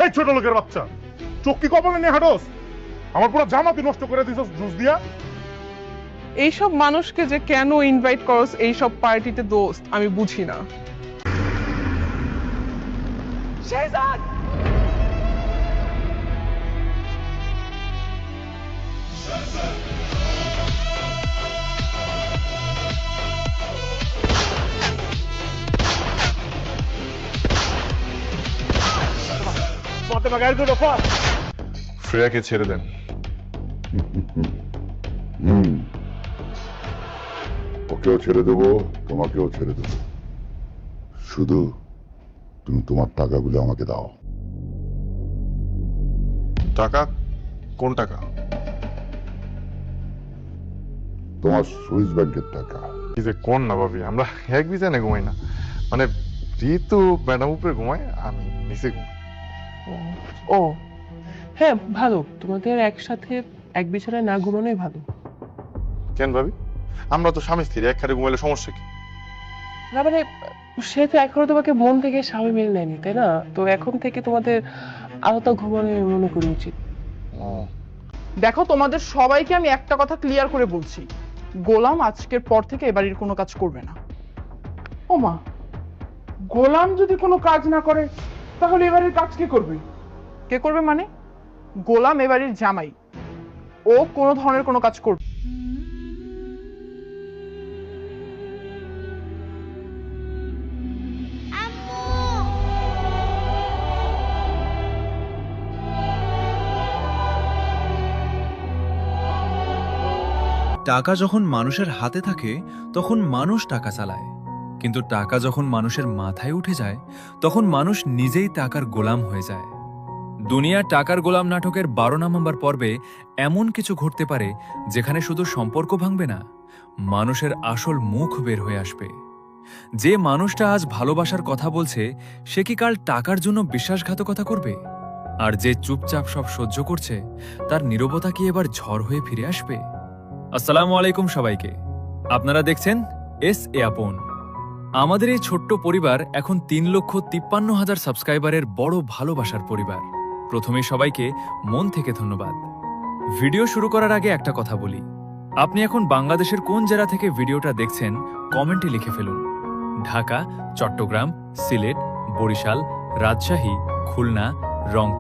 এই ছোট লোকের বাচ্চা, চোখ কি কপালে নিয়ে হাঁটোস? আমার পুরো জামা তুই নষ্ট করে দিছস জুস দিয়া। এইসব মানুষকে যে কেন ইনভাইট করস এইসব পার্টিতে দোস্ত, আমি বুঝি না। শেহজাদ, শ্রেয়াকে ছেড়ে দেন। ওকেও ছেড়ে দেবো, তোমাকেও ছেড়ে দেবো, শুধু তুমি তোমার টাকাগুলো আমাকে দাও। টাকা? কোন টাকা? তোমার সুইস ব্যাংকের টাকা। কি যে কোন না ভাবি, আমরা এক বিছানায় ঘুমাই না। মানে ঋতু ম্যাডাম উপরে ঘুমায়, আমি নিচে ঘুমাই। ও হ্যাঁ, ভালো, তোমাদের একসাথে এক বিছানায় না ঘুমানোই ভালো। কেন ভাবি? আমরা তো স্বামী স্ত্রী, এক খাটে ঘুমাইলে সমস্যা কি? না মানে, সে তো এখনো তোমাকে মন থেকে স্বামী মেনে নেয়নি, তাই না? তো এখন থেকে তোমাদের আলাদা ঘুমানো মনে করি উচিত। দেখো, তোমাদের সবাইকে আমি একটা কথা ক্লিয়ার করে বলছি, গোলাম আজকের পর থেকে এ বাড়ির কোনো কাজ করবে না। ও মা, গোলাম যদি কোনো কাজ না করে তাহলে এবারের কাজ কে করবে? কে করবে মানে? গোলাম এ বাড়ির জামাই, ও কোনো ধরনের কোনো কাজ করবে। টাকা যখন মানুষের হাতে থাকে তখন মানুষ টাকা চালায়, কিন্তু টাকা যখন মানুষের মাথায় উঠে যায় তখন মানুষ নিজেই টাকার গোলাম হয়ে যায়। দুনিয়া টাকার গোলাম নাটকের 12 নম্বর পর্বে এমন কিছু ঘটতে পারে যেখানে শুধু সম্পর্ক ভাঙবে না, মানুষের আসল মুখ বের হয়ে আসবে। যে মানুষটা আজ ভালোবাসার কথা বলছে সে কি কাল টাকার জন্য বিশ্বাসঘাতকতা করবে? আর যে চুপচাপ সব সহ্য করছে তার নীরবতা কি এবার ঝড় হয়ে ফিরে আসবে? আসসালামু আলাইকুম সবাইকে, আপনারা দেখছেন এস এ আপন। আমাদের এই ছোট্ট পরিবার এখন 3,53,000 সাবস্ক্রাইবারের বড় ভালোবাসার পরিবার। প্রথমে সবাইকে মন থেকে ধন্যবাদ। ভিডিও শুরু করার আগে একটা কথা বলি, আপনি এখন বাংলাদেশের কোন জেলা থেকে ভিডিওটা দেখছেন কমেন্টে লিখে ফেলুন। ঢাকা, চট্টগ্রাম, সিলেট, বরিশাল, রাজশাহী, খুলনা, রংপুর।